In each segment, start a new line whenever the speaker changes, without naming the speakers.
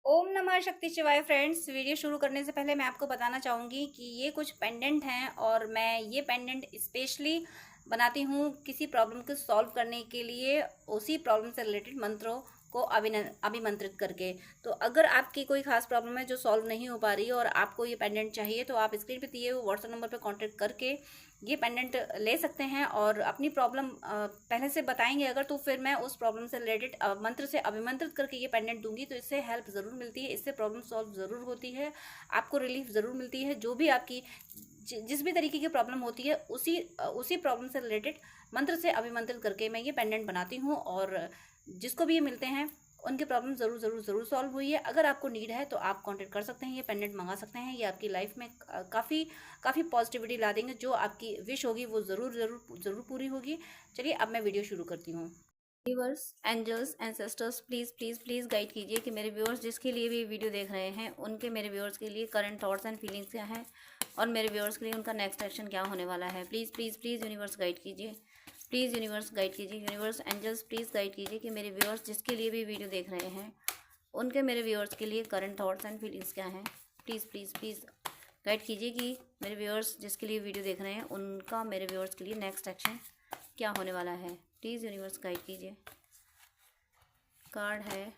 ओम नमः शक्ति शिवाय फ्रेंड्स। वीडियो शुरू करने से पहले मैं आपको बताना चाहूँगी कि ये कुछ पेंडेंट हैं और मैं ये पेंडेंट स्पेशली बनाती हूँ किसी प्रॉब्लम को सॉल्व करने के लिए, उसी प्रॉब्लम से रिलेटेड मंत्रों को अभिमंत्रित करके। तो अगर आपकी कोई खास प्रॉब्लम है जो सॉल्व नहीं हो पा रही है और आपको ये पेंडेंट चाहिए, तो आप स्क्रीन पे दिए हुए व्हाट्सएप नंबर पे कांटेक्ट करके ये पेंडेंट ले सकते हैं और अपनी प्रॉब्लम पहले से बताएंगे अगर, तो फिर मैं उस प्रॉब्लम से रिलेटेड मंत्र से अभिमंत्रित करके ये पेंडेंट दूंगी। तो इससे हेल्प ज़रूर मिलती है, इससे प्रॉब्लम सॉल्व ज़रूर होती है, आपको रिलीफ ज़रूर मिलती है। जो भी आपकी जिस भी तरीके की प्रॉब्लम होती है, उसी प्रॉब्लम से रिलेटेड मंत्र से अभिमंत्रित करके मैं ये पेंडेंट बनाती हूँ और जिसको भी ये मिलते हैं उनकी प्रॉब्लम ज़रूर ज़रूर ज़रूर सॉल्व हुई है। अगर आपको नीड है तो आप कांटेक्ट कर सकते हैं, ये पेंडेंट मंगा सकते हैं। ये आपकी लाइफ में काफ़ी काफ़ी पॉजिटिविटी ला देंगे। जो आपकी विश होगी वो ज़रूर ज़रूर ज़रूर पूरी होगी। चलिए अब मैं वीडियो शुरू करती हूँ। Viewers, angels, ancestors, please please please guide कीजिए कि मेरे व्यूअर्स जिसके लिए भी वीडियो देख रहे हैं उनके, मेरे व्यूअर्स के लिए करंट थॉट्स एंड फीलिंग्स क्या है और मेरे व्यूअर्स के लिए उनका नेक्स्ट एक्शन क्या होने वाला है। Please please please universe guide कीजिए, प्लीज़ यूनिवर्स गाइड कीजिए। यूनिवर्स, एंजल्स, प्लीज़ गाइड कीजिए कि मेरे व्यूअर्स जिसके लिए भी वीडियो देख रहे हैं उनके, मेरे व्यूअर्स के लिए करंट थॉट्स एंड फीलिंग्स क्या हैं। प्लीज़ प्लीज़ प्लीज़ गाइड कीजिए कि मेरे व्यूअर्स जिसके लिए वीडियो देख रहे हैं उनका, मेरे व्यूअर्स के लिए नेक्स्ट एक्शन क्या होने वाला है। प्लीज़ यूनिवर्स गाइड कीजिए। कार्ड है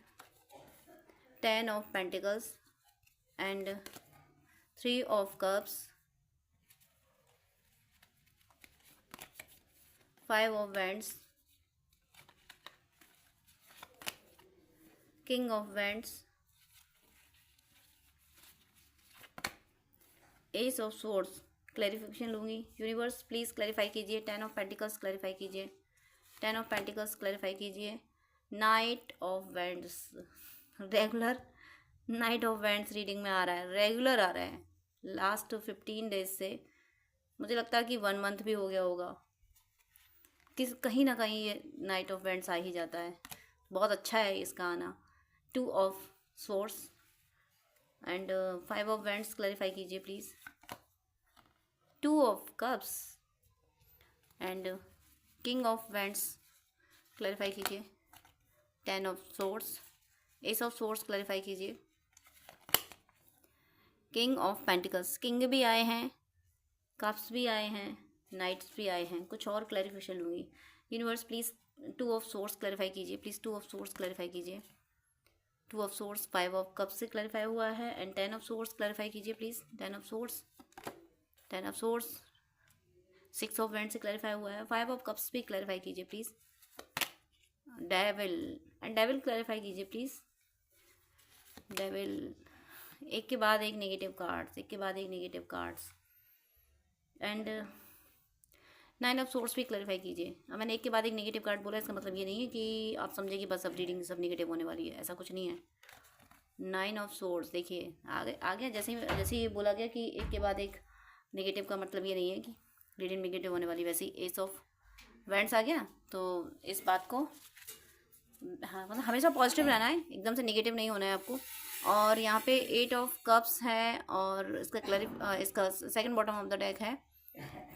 10 of pentacles and 3 of cups, 5 of wands, king of wands, S of swords. Clarification लूँगी। यूनिवर्स प्लीज़ क्लैरिफाई कीजिए। 10 ऑफ पेंटिकल्स क्लैरिफाई कीजिए। 10 ऑफ पेंटिकल्स क्लैरिफाई कीजिए। Night of wands, regular night of wands reading में आ रहा है, regular आ रहा है। Last 15 days से मुझे लगता है कि 1 मंथ भी हो गया होगा, कहीं ना कहीं ये नाइट ऑफ वैंड्स आ ही जाता है। बहुत अच्छा है इसका आना। 2 of swords and 5 of wands clarify कीजिए please. 2 of cups and king of wands clarify कीजिए। 10 of swords, ace of swords clarify कीजिए। किंग ऑफ पेंटिकल्स, किंग भी आए हैं, कप्स भी आए हैं, नाइट्स भी आए हैं। कुछ और क्लैरिफिकेशन लूँगी। Universe please 2 of swords clarify कीजिए। प्लीज़ 2 ऑफ सोर्स क्लैरिफाई कीजिए। 2 ऑफ सोर्स 5 ऑफ कप्स से क्लैरिफाई हुआ है एंड 10 ऑफ सोर्स क्लैरिफाई कीजिए please. 10 of source, 10 of source, 6 of wand से क्लैरिफाई हुआ है। 5 ऑफ कप्स भी क्लैरिफाई कीजिए please. Devil and devil clarify कीजिए प्लीज़। डेविल, एक के बाद एक नेगेटिव कार्ड्स, एक के बाद एक negative cards and 9 of source भी क्लैरिफाई कीजिए। अब मैंने एक के बाद एक नेगेटिव कार्ड बोला, इसका मतलब ये नहीं है कि आप समझे कि बस अब रीडिंग सब नेगेटिव होने वाली है, ऐसा कुछ नहीं है। 9 ऑफ सोर्स देखिए आ गया। जैसे ही बोला गया कि एक के बाद एक नेगेटिव, का मतलब ये नहीं है कि रीडिंग नेगेटिव होने वाली। वैसे ही एस ऑफ वैंड्स आ गया, तो इस बात को, हाँ, मतलब हमेशा पॉजिटिव रहना है, एकदम से नेगेटिव नहीं होना है आपको। और यहाँ पे 8 ऑफ कप्स है और इसका second bottom of the deck है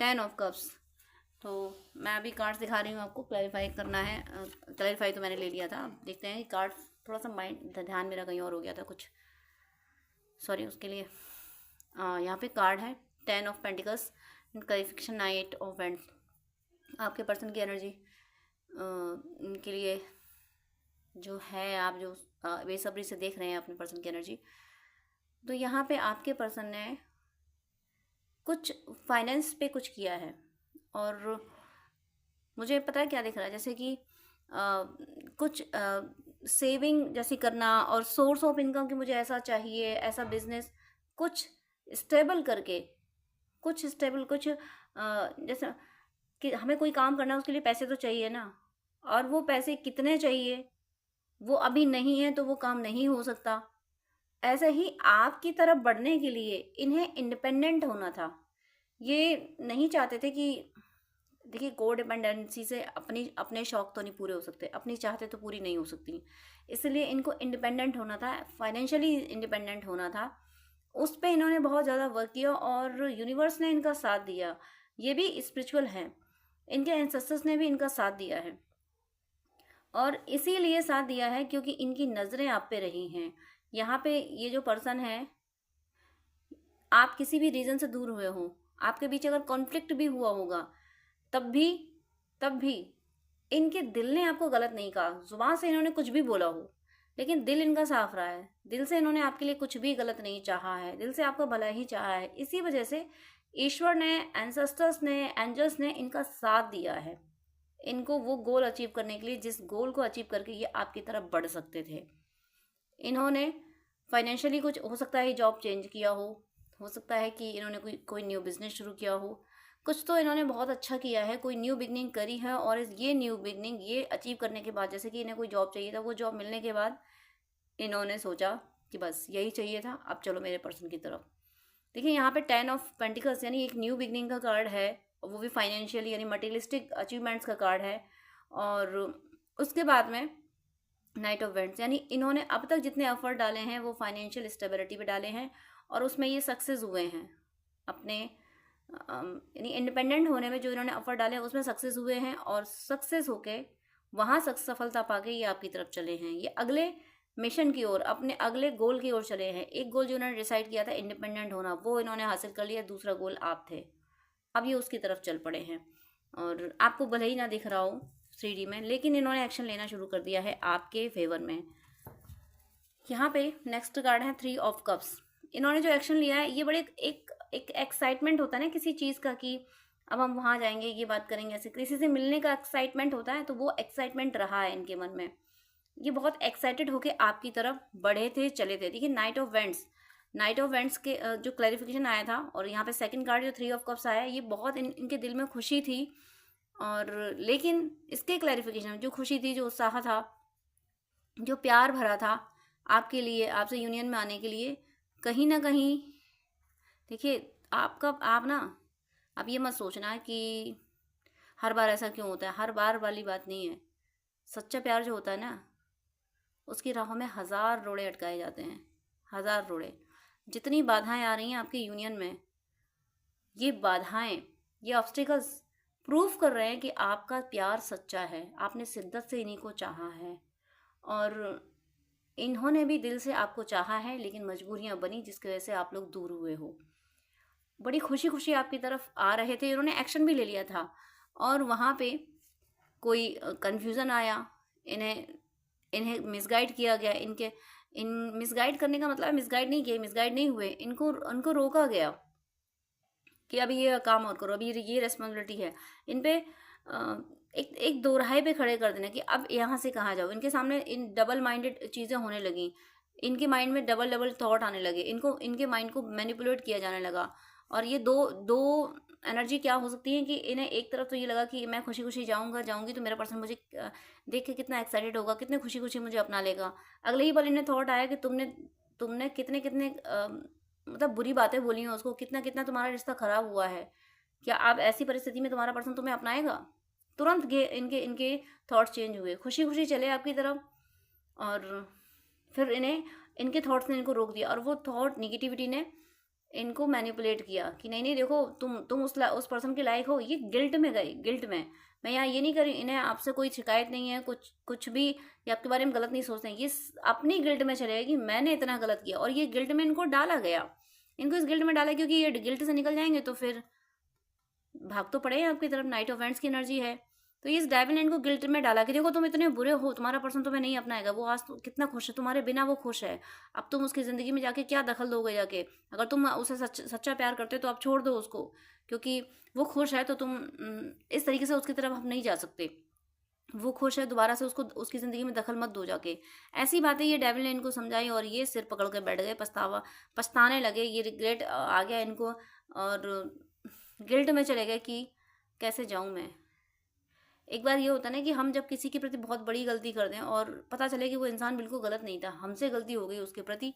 10 ऑफ कप्स। तो मैं अभी कार्ड्स दिखा रही हूँ आपको, क्लैरिफाई करना है। क्लैरिफाई तो मैंने ले लिया था। अब देखते हैं कि कार्ड, थोड़ा सा माइंड ध्यान मेरा कहीं और हो गया था कुछ, सॉरी उसके लिए। यहाँ पे कार्ड है 10 of pentacles, clarification 8 of wands. आपके पर्सन की एनर्जी इनके लिए जो है, आप जो बेसब्री से देख रहे हैं अपने पर्सन की एनर्जी, तो यहाँ पे आपके पर्सन ने कुछ फाइनेंस पे कुछ किया है और मुझे पता है क्या दिख रहा है, जैसे कि कुछ सेविंग जैसी करना और सोर्स ऑफ इनकम की मुझे ऐसा चाहिए, ऐसा बिजनेस कुछ स्टेबल करके, कुछ स्टेबल, कुछ जैसा कि हमें कोई काम करना है उसके लिए पैसे तो चाहिए ना, और वो पैसे कितने चाहिए वो अभी नहीं है तो वो काम नहीं हो सकता। ऐसे ही आपकी तरफ बढ़ने के लिए इन्हें इंडिपेंडेंट होना था। ये नहीं चाहते थे कि, देखिए, को डिपेंडेंसी से अपने शौक तो नहीं पूरे हो सकते, अपनी चाहते तो पूरी नहीं हो सकती। इसलिए इनको इंडिपेंडेंट होना था, फाइनेंशियली इंडिपेंडेंट होना था। उस पे इन्होंने बहुत ज़्यादा वर्क किया और यूनिवर्स ने इनका साथ दिया। ये भी स्पिरिचुअल है, इनके एंसेस्टर्स ने भी इनका साथ दिया है और इसीलिए साथ दिया है क्योंकि इनकी नज़रें आप पे रही हैं। यहाँ पे ये जो पर्सन है, आप किसी भी रीज़न से दूर हुए हो, आपके बीच अगर कॉन्फ्लिक्ट भी हुआ होगा, तब भी इनके दिल ने आपको गलत नहीं कहा, जुबान से इन्होंने कुछ भी बोला हो, लेकिन दिल इनका साफ रहा है, दिल से इन्होंने आपके लिए कुछ भी गलत नहीं चाहा है, दिल से आपका भला ही चाहा है। इसी वजह से ईश्वर ने, एंसेस्टर्स ने, एंजल्स ने इनका साथ दिया है, इनको वो गोल अचीव करने के लिए जिस गोल को अचीव करके ये आपकी तरफ बढ़ सकते थे। इन्होंने फाइनेंशियली कुछ, हो सकता है जॉब चेंज किया हो सकता है कि इन्होंने कोई न्यू बिजनेस शुरू किया हो, कुछ तो इन्होंने बहुत अच्छा किया है, कोई न्यू बिगनिंग करी है। और ये न्यू बिगनिंग ये अचीव करने के बाद, जैसे कि इन्हें कोई जॉब चाहिए था, वो जॉब मिलने के बाद इन्होंने सोचा कि बस यही चाहिए था, अब चलो मेरे पर्सन की तरफ। देखिए यहाँ पे 10 ऑफ पेंटिकल्स यानी एक न्यू बिगनिंग का कार्ड है, वो भी फाइनेंशियली यानी मटेरियलिस्टिक अचीवमेंट्स का कार्ड है। और उसके बाद में नाइट ऑफ वेंट्स, यानी इन्होंने अब तक जितने एफर्ट डाले हैं वो फाइनेंशियल स्टेबिलिटी पे डाले हैं और उसमें ये सक्सेस हुए हैं। अपने यानी इंडिपेंडेंट होने में जो इन्होंने एफर्ट डाले हैं उसमें सक्सेस हुए हैं, और सक्सेस होके वहाँ सफलता पाके ये आपकी तरफ चले हैं। ये अगले मिशन की ओर, अपने अगले गोल की ओर चले हैं। एक गोल जो इन्होंने डिसाइड किया था इंडिपेंडेंट होना, वो इन्होंने हासिल कर लिया। दूसरा गोल आप थे, अब ये उसकी तरफ चल पड़े हैं। और आपको भले ही ना दिख रहा हो 3D में, लेकिन इन्होंने एक्शन लेना शुरू कर दिया है आपके फेवर में। यहाँ पे नेक्स्ट कार्ड है 3 ऑफ कप्स। इन्होंने जो एक्शन लिया है ये बड़े एक एक्साइटमेंट होता है ना किसी चीज़ का, कि अब हम वहाँ जाएंगे, ये बात करेंगे, ऐसे किसी से मिलने का एक्साइटमेंट होता है, तो वो एक्साइटमेंट रहा है इनके मन में। ये बहुत एक्साइटेड होके आपकी तरफ बढ़े थे, चले थे। देखिए नाइट ऑफ वेंट्स के जो क्लैरिफिकेशन आया था, और यहाँ पे सेकंड कार्ड जो 3 ऑफ कप्स आया, ये बहुत इनके दिल में खुशी थी। और लेकिन इसके क्लैरिफिकेशन जो खुशी थी, जो उत्साह था, जो प्यार भरा था आपके लिए, आपसे यूनियन में आने के लिए, कहीं ना कहीं देखिए आप ये मत सोचना कि हर बार ऐसा क्यों होता है, हर बार वाली बात नहीं है। सच्चा प्यार जो होता है ना, उसकी राहों में 1000 रोड़े अटकाए जाते हैं, 1000 रोड़े। जितनी बाधाएं आ रही हैं आपके यूनियन में, ये बाधाएं, ये ऑब्स्टिकल्स प्रूफ कर रहे हैं कि आपका प्यार सच्चा है, आपने शिद्दत से इन्हीं को चाहा है, और इन्होंने भी दिल से आपको चाहा है, लेकिन मजबूरियां बनी जिसकी वजह से आप लोग दूर हुए हो। बड़ी खुशी खुशी आपकी तरफ आ रहे थे, इन्होंने एक्शन भी ले लिया था, और वहाँ पे कोई कन्फ्यूज़न आया, इन्हें मिसगाइड किया गया। इन मिसगाइड करने का मतलब मिसगाइड नहीं हुए, उनको रोका गया कि अभी ये काम और करो, अभी ये रेस्पॉन्सिबिलिटी है। इन पे एक दोराहे पे खड़े कर देना कि अब यहाँ से कहाँ जाओ। इनके सामने इन डबल माइंडेड चीज़ें होने लगी, इनके माइंड में डबल थॉट आने लगे, इनके माइंड को मैनिपुलेट किया जाने लगा। और ये दो एनर्जी क्या हो सकती है कि इन्हें एक तरफ तो ये लगा कि मैं खुशी खुशी जाऊंगी तो मेरा पर्सन मुझे देख के कितना एक्साइटेड होगा, कितने खुशी खुशी मुझे अपना लेगा। अगले ही पल इन्हें थॉट आया कि तुमने कितने मतलब बुरी बातें बोली हैं उसको, कितना तुम्हारा रिश्ता खराब हुआ है, क्या आप ऐसी परिस्थिति में तुम्हारा पर्सन तुम्हें अपनाएगा। तुरंत इनके थॉट्स चेंज हुए, खुशी खुशी चले आपकी तरफ, और फिर इनके थॉट्स ने इनको रोक दिया, और वो थॉट निगेटिविटी ने इनको मैनिपुलेट किया कि नहीं देखो तुम उस पर्सन के लायक हो। ये गिल्ट में गए, गिल्ट में। मैं यहाँ ये नहीं कर रही, इन्हें आपसे कोई शिकायत नहीं है, कुछ भी, ये आपके बारे में गलत नहीं सोचते हैं। ये अपनी गिल्ट में चले गए कि मैंने इतना गलत किया, और ये गिल्ट में इनको डाला गया। इनको इस गिल्ट में डाला क्योंकि ये गिल्ट से निकल जाएंगे तो फिर भाग तो पड़े आपकी तरफ, नाइट ऑफ वेंट्स की एनर्जी है। तो इस डेविल ने इनको गिल्ट में डाला कि देखो तुम इतने बुरे हो, तुम्हारा पर्सन तुम्हें नहीं अपनाएगा। वो आज तो कितना खुश है, तुम्हारे बिना वो खुश है, अब तुम उसकी ज़िंदगी में जाके क्या दखल दोगे जाके। अगर तुम उसे सच्चा प्यार करते हो तो आप छोड़ दो उसको, क्योंकि वो खुश है, तो तुम इस तरीके से उसकी तरफ आप नहीं जा सकते। वो खुश है, दोबारा से उसकी ज़िंदगी में दखल मत दो जाके। ऐसी बातें ये डेविल ने इनको समझाई, और ये सिर पकड़ के बैठ गए, पछताने लगे। ये रिग्रेट आ गया इनको, और गिल्ट में चले गए कि कैसे जाऊँ मैं। एक बार ये होता है ना कि हम जब किसी के प्रति बहुत बड़ी गलती कर दें और पता चले कि वो इंसान बिल्कुल गलत नहीं था, हमसे गलती हो गई उसके प्रति,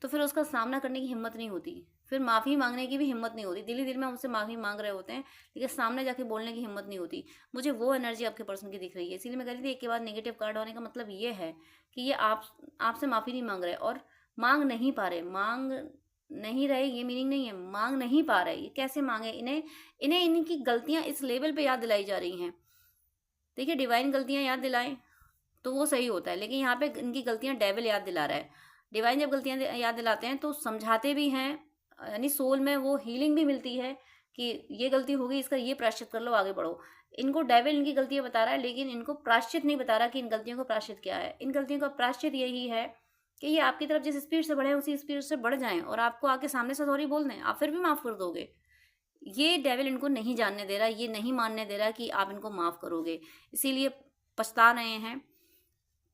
तो फिर उसका सामना करने की हिम्मत नहीं होती, फिर माफ़ी मांगने की भी हिम्मत नहीं होती। दिल ही दिल में हम उससे माफ़ी मांग रहे होते हैं, लेकिन सामने जाके बोलने की हिम्मत नहीं होती। मुझे वो एनर्जी आपके पर्सन की दिख रही है, इसीलिए मैं कह रही थी एक के बाद नेगेटिव कार्ड होने का मतलब ये है कि ये आपसे माफ़ी नहीं मांग रहे, और मांग नहीं पा रहे। मांग नहीं रहे ये मीनिंग नहीं है, मांग नहीं पा रहे। ये कैसे मांगे? इन्हें इनकी गलतियाँ इस लेवल पर याद दिलाई जा रही हैं। देखिए डिवाइन गलतियाँ याद दिलाएं तो वो सही होता है, लेकिन यहाँ पे इनकी गलतियाँ डेविल याद दिला रहा है। डिवाइन जब गलतियां याद दिलाते हैं तो समझाते भी हैं, यानी सोल में वो हीलिंग भी मिलती है कि ये गलती हो गई, इसका ये प्रायश्चित कर लो, आगे बढ़ो। इनको डेविल इनकी गलतियां बता रहा है, लेकिन इनको प्रायश्चित नहीं बता रहा कि इन गलतियों का प्रायश्चित क्या है। इन गलतियों का प्रायश्चित यही है कि ये आपकी तरफ जिस स्पीड से बढ़े उसी स्पीड से बढ़ जाएं और आपको आके सामने से सॉरी बोल दें, आप फिर भी माफ़ कर दोगे। ये डेविल इनको नहीं जानने दे रहा, ये नहीं मानने दे रहा कि आप इनको माफ़ करोगे, इसीलिए पछता रहे हैं।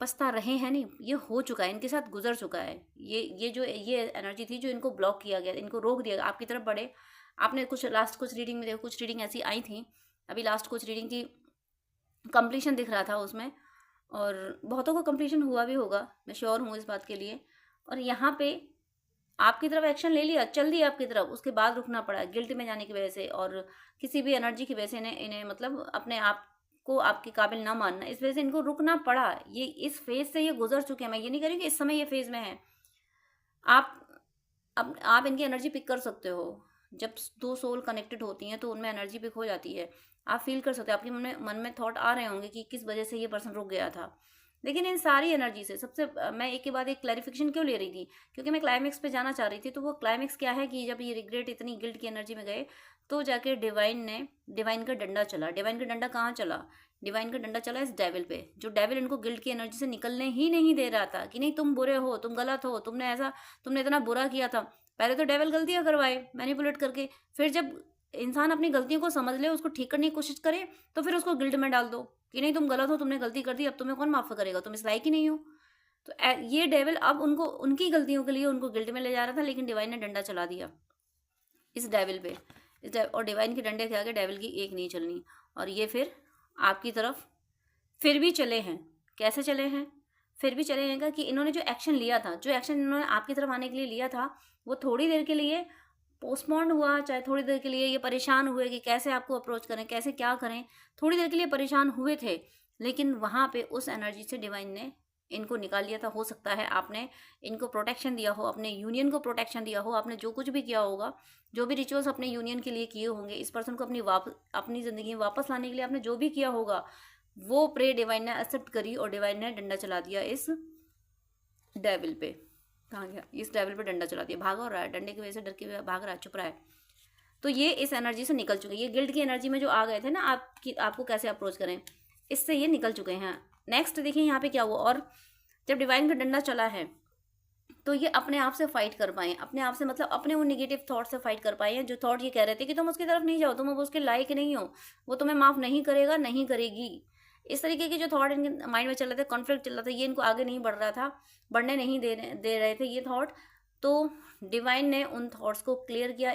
पछता रहे हैं नहीं, ये हो चुका है, इनके साथ गुजर चुका है। ये एनर्जी थी जो इनको ब्लॉक किया गया, इनको रोक दिया, आपकी तरफ बढ़े। आपने कुछ रीडिंग में देखो, कुछ रीडिंग ऐसी आई थी, अभी लास्ट कुछ रीडिंग की कंप्लीशन दिख रहा था उसमें, और बहुतों को कंप्लीशन हुआ भी होगा, मैं श्योर हूँ इस बात के लिए। और यहाँ पे आपकी तरफ एक्शन ले लिया, चल दिया आपकी तरफ, उसके बाद रुकना पड़ा गिल्ट में जाने की वजह से और किसी भी एनर्जी की वजह से इन्हें मतलब अपने आप को आपके काबिल ना मानना, इस वजह से इनको रुकना पड़ा। ये इस फेज से ये गुजर चुके हैं। मैं ये नहीं कह रही कि इस समय ये फेज में है। आप इनकी एनर्जी पिक कर सकते हो। जब दो सोल कनेक्टेड होती हैं तो उनमें एनर्जी पिक हो जाती है, आप फील कर सकते हो। आपके मन में थॉट आ रहे होंगे कि किस वजह से ये पर्सन रुक गया था। लेकिन इन सारी एनर्जी से सबसे मैं एक के बाद एक क्लैरिफिकेशन क्यों ले रही थी, क्योंकि मैं क्लाइमेक्स पे जाना चाह रही थी। तो वो क्लाइमेक्स क्या है कि जब ये रिग्रेट इतनी गिल्ट की एनर्जी में गए तो जाके डिवाइन का डंडा चला। डिवाइन का डंडा कहाँ चला? डिवाइन का डंडा चला इस डेविल पे, जो डेविल इनको गिल्ट की एनर्जी से निकलने ही नहीं दे रहा था कि नहीं तुम बुरे हो, तुम गलत हो, तुमने इतना बुरा किया था। पहले तो डेविल गलतियां करवाए मैनिपुलेट करके, फिर जब इंसान अपनी गलतियों को समझ ले, उसको ठीक करने की कोशिश करे, तो फिर उसको गिल्ट में डाल दो कि नहीं तुम गलत हो, तुमने गलती कर दी, अब तुम्हें कौन माफ करेगा, तुम इस लायक ही नहीं हो। तो ये डेविल अब उनको उनकी गलतियों के लिए उनको गिल्ट में ले जा रहा था, लेकिन डिवाइन ने डंडा चला दिया इस डेविल पे। और डिवाइन के डंडे के आगे डेविल की एक नहीं चलनी। और ये फिर आपकी तरफ फिर भी चले हैं। कैसे चले हैं? फिर भी चले हैं कि इन्होंने जो एक्शन लिया था, जो एक्शन इन्होंने आपकी तरफ आने के लिए लिया था, वो थोड़ी देर के लिए पोस्टपोन्ड हुआ, चाहे थोड़ी देर के लिए ये परेशान हुए कि कैसे आपको अप्रोच करें, कैसे क्या करें, थोड़ी देर के लिए परेशान हुए थे। लेकिन वहाँ पे उस एनर्जी से डिवाइन ने इनको निकाल लिया था। हो सकता है आपने इनको प्रोटेक्शन दिया हो, अपने यूनियन को प्रोटेक्शन दिया हो, आपने जो कुछ भी किया होगा, जो भी रिचुअल्स अपने यूनियन के लिए किए होंगे, इस पर्सन को अपनी ज़िंदगी में वापस लाने के लिए आपने जो भी किया होगा, वो प्रे डिवाइन ने एक्सेप्ट करी और डिवाइन ने डंडा चला दिया इस डेविल पे। कहाँ गया? इस डेविल पे डंडा चला दिया, भागा हो रहा है, डंडे की वजह से डर के भाग रहा है, चुप रहा है। तो ये इस एनर्जी से निकल चुके हैं। ये गिल्ट की एनर्जी में जो आ गए थे ना, आपको कैसे अप्रोच करें, इससे ये निकल चुके हैं। नेक्स्ट देखिए यहाँ पे क्या हुआ। और जब डिवाइन का डंडा चला है तो ये अपने आप से फाइट कर पाए, अपने आप से मतलब अपने वो निगेटिव थॉट से फाइट कर पाए हैं, जो थॉट ये कह रहे थे कि तुम उसकी तरफ नहीं जाओ, तुम अब उसके लायक नहीं हो, वो तुम्हें माफ नहीं करेगा, नहीं करेगी। इस तरीके के जो थॉट इनके माइंड में चल रहे थे, कॉन्फ्लिक्ट चल रहा था, ये इनको आगे नहीं बढ़ रहा था, बढ़ने नहीं दे रहे थे ये थॉट। तो डिवाइन ने उन थॉट्स को क्लियर किया।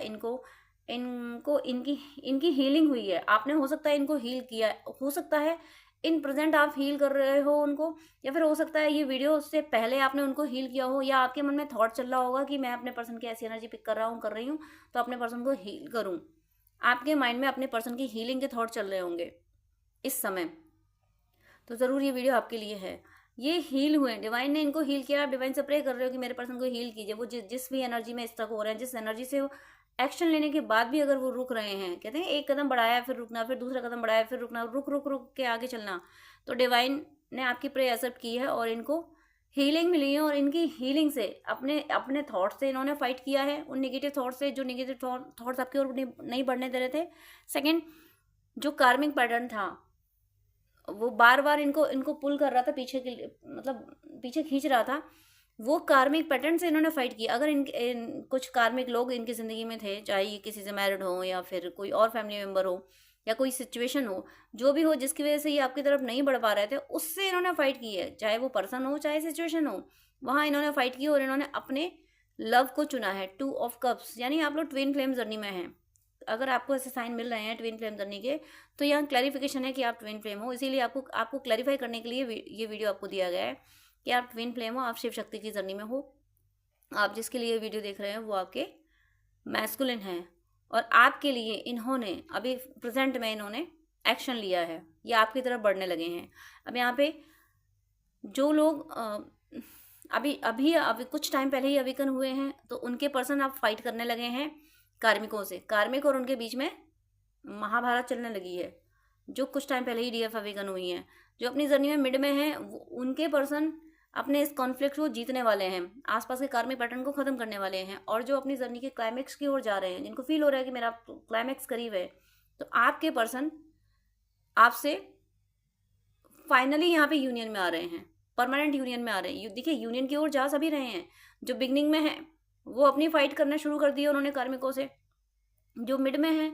इनकी हीलिंग हुई है। आपने हो सकता है इनको हील किया, हो सकता है इन प्रेजेंट आप हील कर रहे हो उनको, या फिर हो सकता है ये वीडियो से पहले आपने उनको हील किया हो, या आपके मन में थॉट चल रहा होगा कि मैं अपने पर्सन की ऐसी एनर्जी पिक कर रही हूँ तो अपने पर्सन को हील करूँ। आपके माइंड में अपने पर्सन की हीलिंग के थॉट चल रहे होंगे इस समय, तो ज़रूर ये वीडियो आपके लिए है। ये हील हुए, डिवाइन ने इनको हील किया। आप डिवाइन से प्रे कर रहे हो कि मेरे पर्सन को हील कीजिए। वो जिस भी एनर्जी में स्टक हो रहे हैं, जिस एनर्जी से एक्शन लेने के बाद भी अगर वो रुक रहे हैं, कहते हैं एक कदम बढ़ाया फिर रुकना, फिर दूसरा कदम बढ़ाया फिर रुकना, रुक रुक रुक के आगे चलना, तो डिवाइन ने आपकी प्रे एक्सेप्ट की है और इनको हीलिंग मिली है। और इनकी हीलिंग से अपने थॉट्स से इन्होंने फाइट किया है, उन नेगेटिव थॉट्स से, जो नेगेटिव थॉट्स आपकी ओर नहीं बढ़ने दे रहे थे। सेकेंड, जो कार्मिक पैटर्न था वो बार बार इनको पुल कर रहा था पीछे के लिए, मतलब पीछे खींच रहा था, वो कार्मिक पैटर्न से इन्होंने फाइट किया। अगर कुछ कार्मिक लोग इनकी ज़िंदगी में थे, चाहे ये किसी से मैरिड हो या फिर कोई और फैमिली मेम्बर हो या कोई सिचुएशन हो, जो भी हो जिसकी वजह से ये आपकी तरफ नहीं बढ़ पा रहे थे, उससे इन्होंने फाइट की है। चाहे वो पर्सन हो चाहे सिचुएशन हो, वहाँ इन्होंने फाइट की और इन्होंने अपने लव को चुना है। 2 ऑफ कप्स, यानी आप लोग ट्विन फ्लेम जर्नी में हैं। अगर आपको ऐसे साइन मिल रहे हैं ट्विन फ्लेम जर्नी के, तो यहाँ क्लैरिफिकेशन है कि आप ट्विन फ्लेम हो। इसीलिए आपको क्लैरिफाई करने के लिए ये वीडियो आपको दिया गया है कि आप ट्विन फ्लेम हो, आप शिव शक्ति की जर्नी में हो। आप जिसके लिए वीडियो देख रहे हैं वो आपके मैस्कुलिन हैं, और आपके लिए इन्होंने अभी प्रेजेंट में इन्होंने एक्शन लिया है, ये आपकी तरफ बढ़ने लगे हैं। अब यहाँ पे जो लोग अभी कुछ टाइम पहले ही अविकन हुए हैं, तो उनके पर्सन आप फाइट करने लगे हैं कार्मिकों से। कार्मिक और उनके बीच में महाभारत चलने लगी है। जो कुछ टाइम पहले ही डीएफ अविकन हुई हैं, जो अपनी जर्नी में मिड में हैं, उनके पर्सन अपने इस कॉन्फ्लिक्ट को जीतने वाले हैं, आसपास के कार्मिक पैटर्न को खत्म करने वाले हैं, और जो अपनी जर्नी के क्लाइमेक्स की ओर जा रहे हैं, जिनको फील हो रहा है कि मेरा क्लाइमेक्स करीब है, तो आपके पर्सन आपसे फाइनली यहाँ पे यूनियन में आ रहे हैं, परमानेंट यूनियन में आ रहे हैं। देखिए यूनियन की ओर जा सभी रहे हैं। जो बिगनिंग में है वो अपनी फाइट करना शुरू कर दी उन्होंने कार्मिकों से, जो मिड में है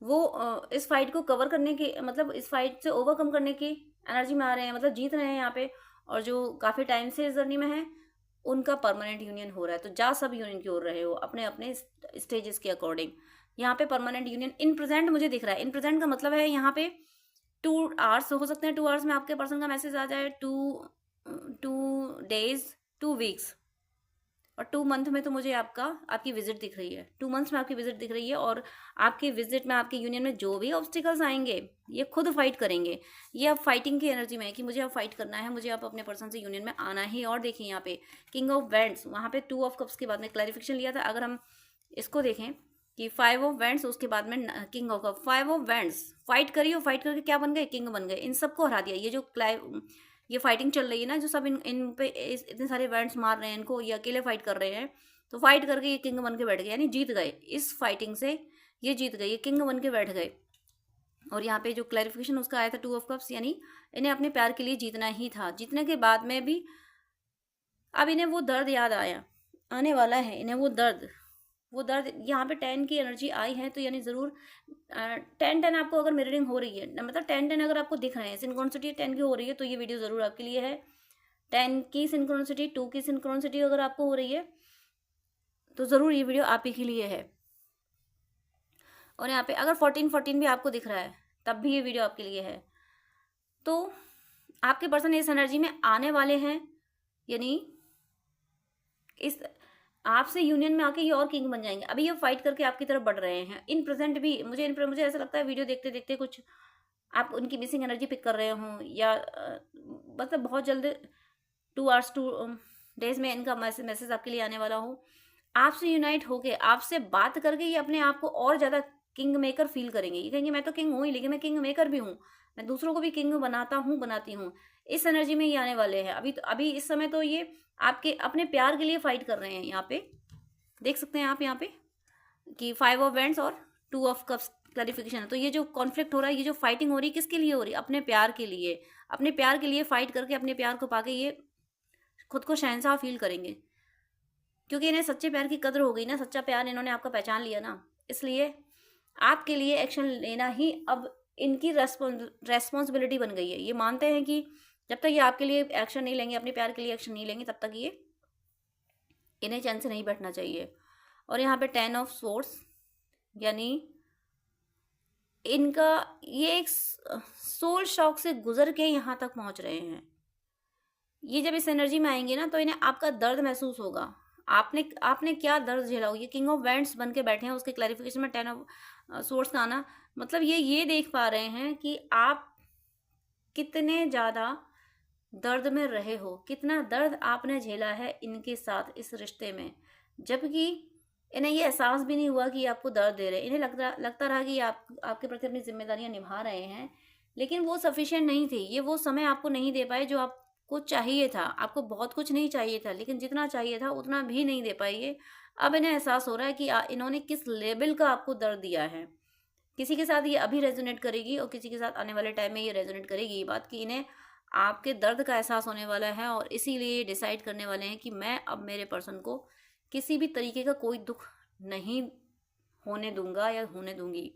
वो इस फाइट को कवर करने की, मतलब इस फाइट से ओवरकम करने की एनर्जी में आ रहे हैं, मतलब जीत रहे हैं यहाँ पे। और जो काफ़ी टाइम से इस जर्नी में है उनका परमानेंट यूनियन हो रहा है। तो जा सब यूनियन की ओर रहे हो अपने अपने स्टेजेस के अकॉर्डिंग। यहाँ पे परमानेंट यूनियन इन प्रेजेंट मुझे दिख रहा है। इन प्रेजेंट का मतलब है यहाँ पे 2 आवर्स हो सकते हैं, 2 आवर्स में आपके पर्सन का मैसेज आ जाए, 2 डेज, 2 वीक्स और 2 मंथ में तो मुझे आपकी विजिट दिख रही है। 2 मंथ्स में आपकी विजिट दिख रही है, और आपकी विजिट में, आपके यूनियन में जो भी ऑब्स्टिकल्स आएंगे ये खुद फाइट करेंगे। ये अब फाइटिंग की एनर्जी में है कि मुझे अब फाइट करना है, मुझे अब अपने पर्सन से यूनियन में आना ही। और देखिए यहाँ पे किंग ऑफ वैंड्स, वहाँ पे 2 ऑफ कप्स के बाद में क्लैरिफिकेशन लिया था। अगर हम इसको देखें कि 5 ऑफ वैंड्स, उसके बाद में king of cup, 5 of wands, fight करी और फाइट करके क्या बन गए, किंग बन गए। इन सबको हरा दिया। ये फाइटिंग चल रही है ना, जो सब इन पे इतने सारे वैंड्स मार रहे हैं इनको, ये अकेले फाइट कर रहे हैं, तो फाइट करके ये किंग बन के बैठ गए, यानी जीत गए। इस फाइटिंग से ये जीत गए, ये किंग बन के बैठ गए। और यहाँ पे जो क्लैरिफिकेशन उसका आया था 2 ऑफ कप्स, यानी इन्हें अपने प्यार के लिए जीतना ही था। जीतने के बाद में भी अब इन्हें वो दर्द याद आने वाला है। इन्हें वो दर्द यहाँ पे 10 की एनर्जी आई है, तो यानी ज़रूर 10-10 आपको अगर मिररिंग हो रही है, मतलब 10-10 अगर आपको दिख रहे हैं, सिंक्रोनिसिटी 10 की हो रही है, तो ये वीडियो ज़रूर आपके लिए है। 10 की सिंक्रोनिसिटी, 2 की सिंक्रोनिसिटी अगर आपको हो रही है तो ज़रूर ये वीडियो आप ही के लिए है। और यहाँ पे अगर 14-14 भी आपको दिख रहा है तब भी ये वीडियो आपके लिए है। तो आपके पर्सन इस एनर्जी में आने वाले हैं, यानी इस आपसे यूनियन में आके ये और किंग बन जाएंगे। अभी ये फाइट करके आपकी तरफ बढ़ रहे हैं। इन प्रेजेंट भी मुझे ऐसा लगता है वीडियो देखते देखते कुछ आप उनकी मिसिंग एनर्जी पिक कर रहे हों, या मतलब बहुत जल्द 2 आवर्स 2 डेज में इनका मैसेज आपके लिए आने वाला हो। आपसे यूनाइट होके, आपसे बात करके ये अपने आप को और ज़्यादा किंग मेकर फील करेंगे। ये कहेंगे मैं तो किंग हूँ ही, लेकिन मैं किंग मेकर भी हूँ, मैं दूसरों को भी किंग बनाती हूँ। इस एनर्जी में ये आने वाले हैं। अभी इस समय तो ये आपके अपने प्यार के लिए फाइट कर रहे हैं। यहाँ पे देख सकते हैं आप, यहाँ पे कि 5 ऑफ वैंड्स और 2 ऑफ कप्स क्लैरिफिकेशन है। तो ये जो कॉन्फ्लिक्ट हो रहा है, ये जो फाइटिंग हो रही है, किसके लिए हो रही है, अपने प्यार के लिए। अपने प्यार के लिए फाइट करके अपने प्यार को पाके ये खुद को शहंशाह फील करेंगे, क्योंकि इन्हें सच्चे प्यार की कदर हो गई ना, सच्चा प्यार इन्होंने आपका पहचान लिया ना। इसलिए आपके लिए एक्शन लेना ही अब इनकी रेस्पॉन्सिबिलिटी बन गई है। ये मानते हैं कि जब तक ये आपके लिए एक्शन नहीं लेंगे, अपने प्यार के लिए एक्शन नहीं लेंगे, तब तक ये इन्हें चैन से नहीं बैठना चाहिए। और यहाँ पे 10 ऑफ सोर्स, यानी इनका ये एक सोल शॉक से गुजर के यहाँ तक पहुँच रहे हैं। ये जब इस एनर्जी में आएंगे ना, तो इन्हें आपका दर्द महसूस होगा। आपने क्या दर्द झेला हो। ये किंग ऑफ वैंड्स बन के बैठे हैं, उसके क्लैरिफिकेशन में 10 ऑफ सोर्स का आना, मतलब ये देख पा रहे हैं कि आप कितने ज़्यादा दर्द में रहे हो, कितना दर्द आपने झेला है इनके साथ इस रिश्ते में, जबकि इन्हें ये एहसास भी नहीं हुआ कि आपको दर्द दे रहे हैं। इन्हें लगता रहा कि आपके प्रति अपनी जिम्मेदारियां निभा रहे हैं, लेकिन वो सफिशिएंट नहीं थी। ये वो समय आपको नहीं दे पाए जो आपको चाहिए था। आपको बहुत कुछ नहीं चाहिए था, लेकिन जितना चाहिए था उतना भी नहीं दे पाई ये। अब इन्हें एहसास हो रहा है कि इन्होंने किस लेवल का आपको दर्द दिया है। किसी के साथ ये अभी रेजोनेट करेगी और किसी के साथ आने वाले टाइम में ये रेजोनेट करेगी ये बात, कि इन्हें आपके दर्द का एहसास होने वाला है, और इसीलिए डिसाइड करने वाले हैं कि मैं अब मेरे पर्सन को किसी भी तरीके का कोई दुख नहीं होने दूंगा या होने दूंगी।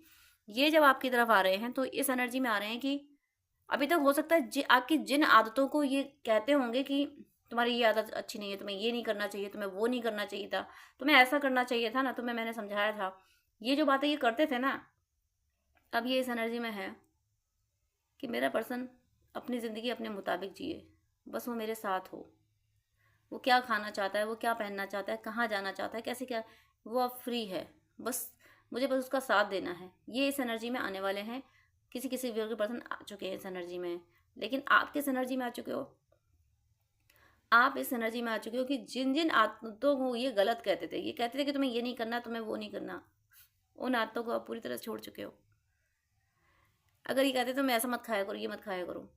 ये जब आपकी तरफ आ रहे हैं तो इस एनर्जी में आ रहे हैं कि अभी तक हो सकता है आपकी जिन आदतों को ये कहते होंगे कि तुम्हारी ये आदत अच्छी नहीं है, तुम्हें ये नहीं करना चाहिए, तुम्हें वो नहीं करना चाहिए था, तुम्हें ऐसा करना चाहिए था ना, मैंने समझाया था, ये जो बातें ये करते थे ना, अब ये इस एनर्जी में है कि मेरा पर्सन अपनी ज़िंदगी अपने मुताबिक जिए, बस वो मेरे साथ हो। वो क्या खाना चाहता है, वो क्या पहनना चाहता है, कहाँ जाना चाहता है, कैसे क्या, वो अब फ्री है, मुझे बस उसका साथ देना है। ये इस एनर्जी में आने वाले हैं। किसी के पर्सन आ चुके हैं इस एनर्जी में, लेकिन आप किस एनर्जी में आ चुके हो? आप इस एनर्जी में आ चुके हो कि जिन आदतों को ये गलत कहते थे, ये कहते थे कि तुम्हें ये नहीं करना, तुम्हें वो नहीं करना, उन आदतों को आप पूरी तरह छोड़ चुके हो। अगर ये कहते तो मैं ऐसा मत खाया करो, ये मत खाया करो,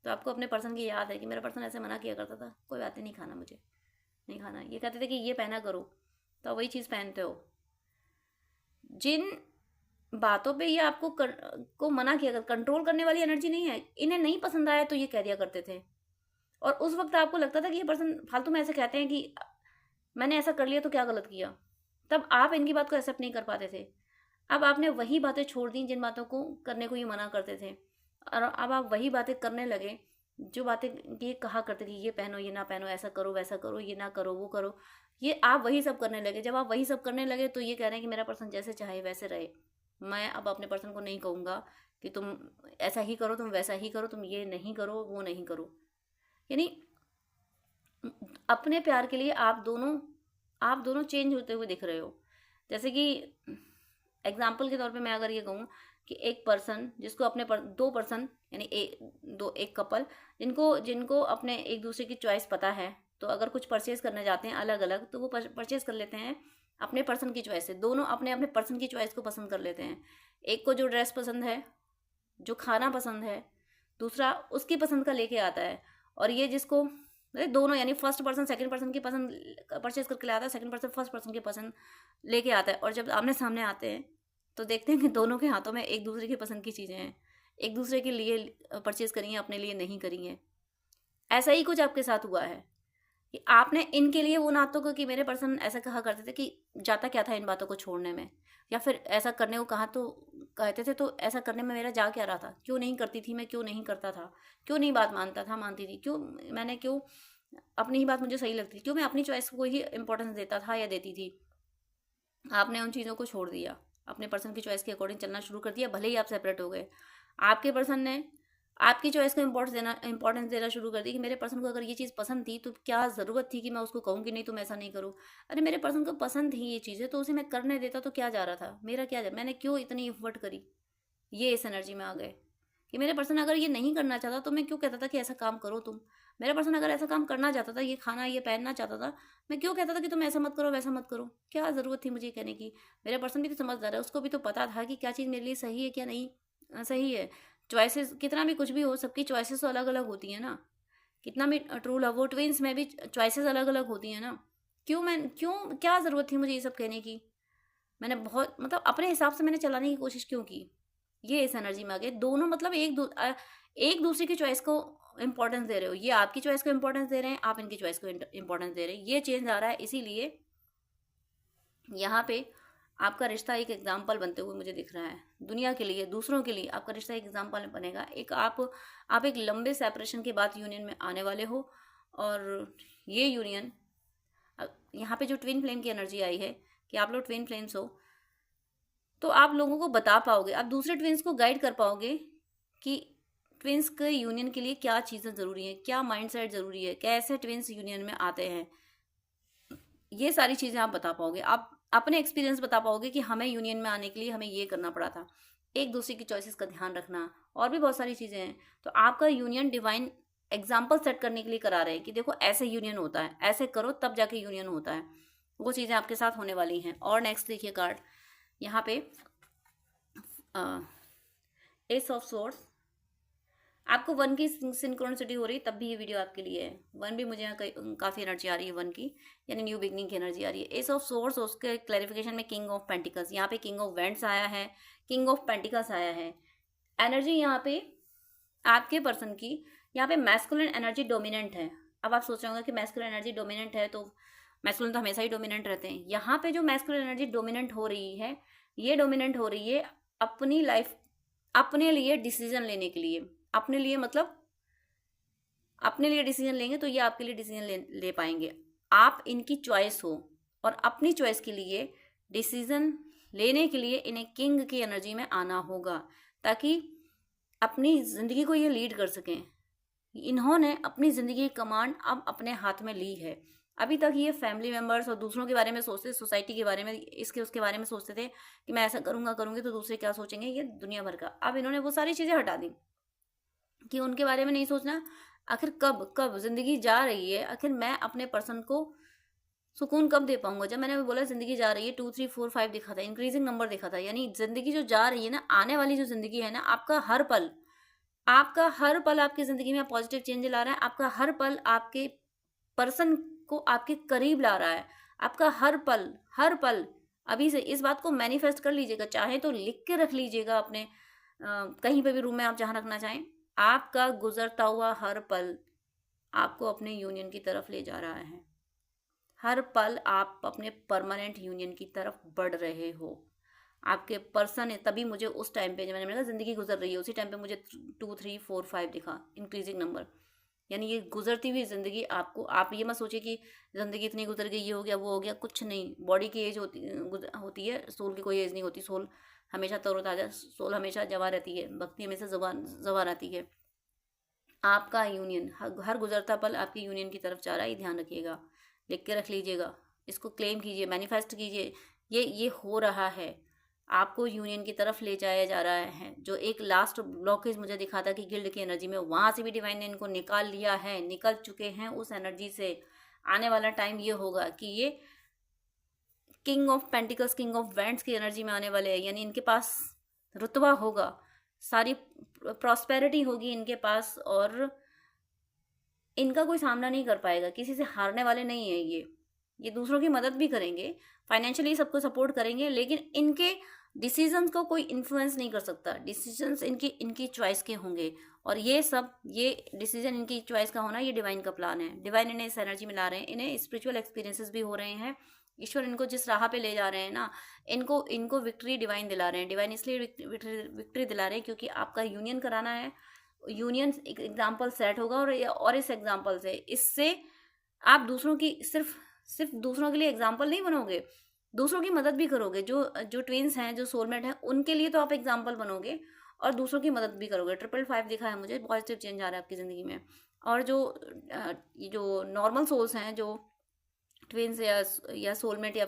तो आपको अपने पर्सन की याद है कि मेरा पर्सन ऐसे मना किया करता था, कोई बात नहीं खाना, मुझे नहीं खाना। ये कहते थे कि ये पहना करो, तो आप वही चीज़ पहनते हो। जिन बातों पे ये आपको को मना किया, कंट्रोल करने वाली एनर्जी नहीं है, इन्हें नहीं पसंद आया तो ये कह दिया करते थे। और उस वक्त आपको लगता था कि ये पर्सन फालतू में ऐसे कहते हैं कि मैंने ऐसा कर लिया तो क्या गलत किया, तब आप इनकी बात को एक्सेप्ट नहीं कर पाते थे। अब आपने वही बातें छोड़ दी जिन बातों को करने को ये मना करते थे, और अब आप वही बातें करने लगे जो बातें ये कहा करते कि ये पहनो, ये ना पहनो, ऐसा करो, वैसा करो, ये ना करो, वो करो, ये आप वही सब करने लगे। जब आप वही सब करने लगे तो ये कह रहे हैं कि मेरा पर्सन जैसे चाहे वैसे रहे। मैं अब अपने पर्सन को नहीं कहूँगा कि तुम ऐसा ही करो, तुम वैसा ही करो, तुम ये नहीं करो, वो नहीं करो। यानी अपने प्यार के लिए आप दोनों चेंज होते हुए दिख रहे हो। जैसे कि एग्जाम्पल के तौर पे मैं अगर ये कहूँ कि एक पर्सन जिसको अपने दो पर्सन यानी एक कपल जिनको अपने एक दूसरे की चॉइस पता है, तो अगर कुछ परचेज करने जाते हैं अलग अलग, तो वो परचेज कर लेते हैं अपने पर्सन की चॉइस से। दोनों अपने अपने पर्सन की चॉइस को पसंद कर लेते हैं। एक को जो ड्रेस पसंद है, जो खाना पसंद है, दूसरा उसकी पसंद का लेके आता है। और ये जिसको दोनों यानी फर्स्ट पर्सन सेकंड पर्सन की पसंद परचेज करके लाता है, सेकंड पर्सन फर्स्ट पर्सन की पसंद लेके आता है। और जब आमने सामने आते हैं तो देखते हैं कि दोनों के हाथों में एक दूसरे की पसंद की चीज़ें हैं, एक दूसरे के लिए परचेज करी हैं, अपने लिए नहीं करी हैं। ऐसा ही कुछ आपके साथ हुआ है कि आपने इनके लिए वो नातों को, कि मेरे पर्सन ऐसा कहा करते थे कि जाता क्या था इन बातों को छोड़ने में, या फिर ऐसा करने को कहा तो कहते थे तो ऐसा करने में मेरा जा क्या रहा था, क्यों नहीं करती थी मैं, क्यों नहीं करता था, क्यों नहीं बात मानती थी, क्यों अपनी ही बात मुझे सही लगती थी, क्यों मैं अपनी चॉइस को ही इंपॉर्टेंस देता था या देती थी। आपने उन चीज़ों को छोड़ दिया, अपने पर्सन की चॉइस के अकॉर्डिंग चलना शुरू कर दिया। भले ही आप सेपरेट हो गए, आपके पर्सन ने आपकी चॉइस को इंपॉर्टेंस देना शुरू कर दी कि मेरे पर्सन को अगर ये चीज़ पसंद थी तो क्या ज़रूरत थी कि मैं उसको कहूँ कि नहीं तुम ऐसा नहीं करो। अरे मेरे पर्सन को पसंद थी ये चीज़ें तो उसे मैं करने देता तो क्या जा रहा था, मेरा क्या मैंने क्यों इतनी एफर्ट करी। ये इस एनर्जी में आ गए कि मेरे पर्सन अगर ये नहीं करना चाहता तो मैं क्यों कहता था कि ऐसा काम करो तुम। मेरा पर्सन अगर ऐसा काम करना चाहता था, ये खाना ये पहनना चाहता था, मैं क्यों कहता था कि तुम ऐसा मत करो वैसा मत करो, क्या ज़रूरत थी मुझे कहने की। मेरा पर्सन भी तो समझदार है, उसको भी तो पता था कि क्या चीज़ मेरे लिए सही है क्या नहीं सही है। चॉइसेस कितना भी कुछ भी हो, सबकी चॉइसेस तो अलग अलग होती हैं ना। कितना भी ट्रू लव हो, ट्विंस में भी चॉइसेस अलग अलग होती हैं ना। क्यों क्या ज़रूरत थी मुझे ये सब कहने की। मैंने बहुत अपने हिसाब से मैंने चलाने की कोशिश क्यों की। ये इस एनर्जी में आ गए दोनों, एक दूसरे की चॉइस को इंपॉर्टेंस दे रहे हो। ये आपकी चॉइस को इंपॉर्टेंस दे रहे हैं, आप इनकी चॉइस को इंपॉर्टेंस दे रहे हैं। ये चेंज आ रहा है, इसीलिए यहाँ पे आपका रिश्ता एक एग्जाम्पल बनते हुए मुझे दिख रहा है दुनिया के लिए, दूसरों के लिए आपका रिश्ता एक एग्जाम्पल बनेगा। एक आप एक लंबे सेपरेशन के बाद यूनियन में आने वाले हो, और ये यूनियन यहाँ पे जो ट्विन फ्लेम की एनर्जी आई है कि आप लोग ट्विन फ्लेम्स हो, तो आप लोगों को बता पाओगे, आप दूसरे ट्विंस को गाइड कर पाओगे कि ट्विंस के यूनियन के लिए क्या चीज़ें ज़रूरी हैं, क्या माइंडसेट ज़रूरी है, कैसे ट्विंस यूनियन में आते हैं। ये सारी चीज़ें आप बता पाओगे, आप अपने एक्सपीरियंस बता पाओगे कि हमें यूनियन में आने के लिए हमें ये करना पड़ा था, एक दूसरे की चॉइसेस का ध्यान रखना, और भी बहुत सारी चीज़ें हैं। तो आपका यूनियन डिवाइन एग्जाम्पल सेट करने के लिए करा रहे हैं कि देखो ऐसे यूनियन होता है, ऐसे करो तब जाके यूनियन होता है। वो चीज़ें आपके साथ होने वाली हैं। और नेक्स्ट देखिए कार्ड यहाँ पे एस ऑफ सोर्ड्स। आपको वन की सिंक्रोनिसिटी हो रही, तब भी ये वीडियो आपके लिए है। वन भी मुझे यहाँ काफ़ी एनर्जी आ रही है वन की, यानी न्यू बिगनिंग की एनर्जी आ रही है। एस ऑफ सोर्ड्स, उसके क्लैरिफिकेशन में किंग ऑफ पेंटिकल्स, यहाँ पे किंग ऑफ वेंट्स आया है, किंग ऑफ पेंटिकल्स आया है। एनर्जी यहाँ पे आपके पर्सन की, यहाँ पे मैस्कुलिन एनर्जी डोमिनेंट है। अब आप सोच रहे होंगे कि मैस्कुलिन एनर्जी डोमिनेंट है तो मैस्कुलिन तो हमेशा ही डोमिनेंट रहते हैं। यहाँ पे जो मैस्कुलिन एनर्जी डोमिनेंट हो रही है, ये डोमिनेंट हो रही है अपनी लाइफ, अपने लिए डिसीजन लेने के लिए। अपने लिए अपने लिए डिसीजन लेंगे तो ये आपके लिए डिसीजन ले पाएंगे। आप इनकी चॉइस हो, और अपनी चॉइस के लिए डिसीजन लेने के लिए इन्हें किंग की एनर्जी में आना होगा, ताकि अपनी ज़िंदगी को ये लीड कर सकें। इन्होंने अपनी ज़िंदगी की कमांड अब अपने हाथ में ली है। अभी तक ये फैमिली मेम्बर्स और दूसरों के बारे में सोचते, सोसाइटी के बारे में, इसके उसके बारे में सोचते थे कि मैं ऐसा करूँगी तो दूसरे क्या सोचेंगे, ये दुनिया भर का। अब इन्होंने वो सारी चीज़ें हटा दी कि उनके बारे में नहीं सोचना। आखिर कब ज़िंदगी जा रही है, आखिर मैं अपने पर्सन को सुकून कब दे पाऊंगा। जब मैंने बोला ज़िंदगी जा रही है, 2 3 4 5 दिखा था, इंक्रीजिंग नंबर दिखा था, यानी ज़िंदगी जो जा रही है ना, आने वाली जो ज़िंदगी है ना, आपका हर पल आपका हर पल आपकी ज़िंदगी में पॉजिटिव चेंज ला रहा है, आपका हर पल आपके पर्सन को आपके करीब ला रहा है, आपका हर पल अभी से इस बात को मैनिफेस्ट कर लीजिएगा, चाहे तो लिख के रख लीजिएगा अपने कहीं पे भी रूम में आप जहाँ रखना चाहें। आपका गुजरता हुआ हर पल आपको अपने यूनियन की तरफ ले जा रहा है, हर पल आप अपने परमानेंट यूनियन की तरफ बढ़ रहे हो। आपके पर्सन है, तभी मुझे उस टाइम पे जब मैंने कहा ज़िंदगी गुजर रही है, उसी टाइम पे मुझे 2 3 4 5 दिखा, इंक्रीजिंग नंबर। यानी ये गुजरती हुई ज़िंदगी आपको, आप ये मत सोचिए कि ज़िंदगी इतनी गुजर गई, ये हो गया वो हो गया, कुछ नहीं। बॉडी की एज होती है, सोल की कोई एज नहीं होती। सोल हमेशा तरोताज़ा, सोल हमेशा जवां रहती है, भक्ति हमेशा जवां रहती है। आपका यूनियन हर गुजरता पल आपके यूनियन की तरफ जा रहा है, ये ध्यान रखिएगा, लिख के रख लीजिएगा, इसको क्लेम कीजिए, मैनिफेस्ट कीजिए। ये हो रहा है, आपको यूनियन की तरफ ले जाया जा रहा है। जो एक लास्ट ब्लॉकेज मुझे दिखा था कि गिल्ड की एनर्जी में, वहाँ से भी डिवाइन ने इनको निकाल लिया है, निकल चुके हैं उस एनर्जी से। आने वाला टाइम ये होगा कि ये king of pentacles, king of wands की एनर्जी में आने वाले हैं। यानी इनके पास रुतबा होगा, सारी प्रॉस्पेरिटी होगी इनके पास, और इनका कोई सामना नहीं कर पाएगा, किसी से हारने वाले नहीं है ये दूसरों की मदद भी करेंगे, फाइनेंशियली सबको सपोर्ट करेंगे, लेकिन इनके डिसीजंस को कोई इन्फ्लुएंस नहीं कर सकता। डिसीजंस इनकी चॉइस के होंगे, और ये डिसीजन इनकी चॉइस का होना, ये डिवाइन का प्लान है। डिवाइन इन्हें इस एनर्जी में ला रहे हैं, इन्हें स्पिरिचुअल एक्सपीरियंसेस भी हो रहे हैं। ईश्वर इनको जिस राह पे ले जा रहे हैं ना, इनको विक्ट्री डिवाइन दिला रहे हैं। डिवाइन इसलिए विक्ट्री दिला रहे हैं क्योंकि आपका यूनियन कराना है। यूनियन एक एग्जाम्पल सेट होगा, और इस एग्जाम्पल से, इससे आप दूसरों की सिर्फ दूसरों के लिए एग्जाम्पल नहीं बनोगे, दूसरों की मदद भी करोगे। जो ट्विन्स हैं, जो सोलमेट हैं, उनके लिए तो आप एग्जाम्पल बनोगे, और दूसरों की मदद भी करोगे। 555 दिखा है मुझे, पॉजिटिव चेंज आ रहा है आपकी ज़िंदगी में। और जो नॉर्मल सोल्स हैं, जो ट्विन्स या सोलमेट या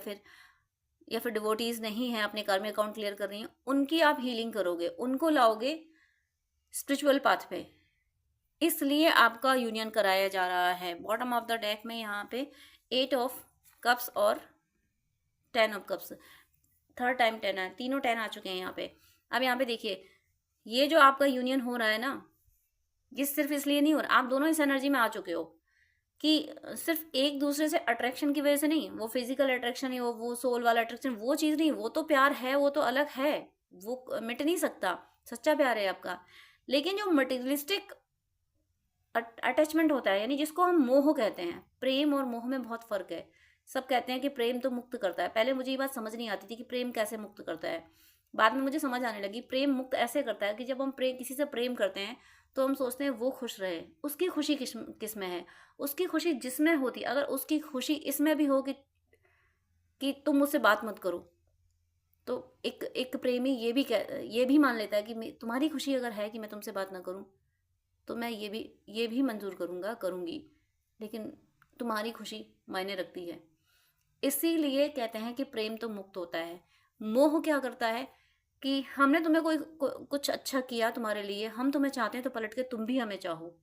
फिर डिवोटीज नहीं है, अपने कार्मिक अकाउंट क्लियर कर रही हैं, उनकी आप हीलिंग करोगे, उनको लाओगे स्पिरिचुअल पाथ पे। इसलिए आपका यूनियन कराया जा रहा है। बॉटम ऑफ द डेक में यहाँ पे 8 ऑफ कप्स और 10 ऑफ कप्स, थर्ड टाइम 10 है, तीनों 10 आ चुके हैं यहाँ पे। अब यहाँ पे देखिए, ये जो आपका यूनियन हो रहा है ना, ये सिर्फ इसलिए नहीं हो रहा, आप दोनों इस एनर्जी में आ चुके हो कि सिर्फ एक दूसरे से अट्रैक्शन की वजह से नहीं, वो फिजिकल अट्रैक्शन है, वो सोल वाला अट्रैक्शन, वो चीज़ नहीं, वो तो प्यार है, वो तो अलग है, वो मिट नहीं सकता, सच्चा प्यार है आपका। लेकिन जो मटेरियलिस्टिक अटैचमेंट होता है, यानी जिसको हम मोह कहते हैं, प्रेम और मोह में बहुत फर्क है। सब कहते हैं कि प्रेम तो मुक्त करता है, पहले मुझे ये बात समझ नहीं आती थी कि प्रेम कैसे मुक्त करता है, बाद में मुझे समझ आने लगी। प्रेम मुक्त ऐसे करता है कि जब हम किसी से प्रेम करते हैं, तो हम सोचते हैं वो खुश रहे, उसकी खुशी किस में है, उसकी खुशी जिसमें होती, अगर उसकी खुशी इसमें भी हो कि तुम मुझसे बात मत करो, तो एक प्रेमी ये भी मान लेता है कि तुम्हारी खुशी अगर है कि मैं तुमसे बात ना करूं, तो मैं ये भी मंजूर करूंगी, लेकिन तुम्हारी खुशी मायने रखती है। इसीलिए कहते हैं कि प्रेम तो मुक्त होता है। मोह क्या करता है कि हमने तुम्हें कुछ अच्छा किया तुम्हारे लिए, हम तुम्हें चाहते हैं, तो पलट के तुम भी हमें चाहो,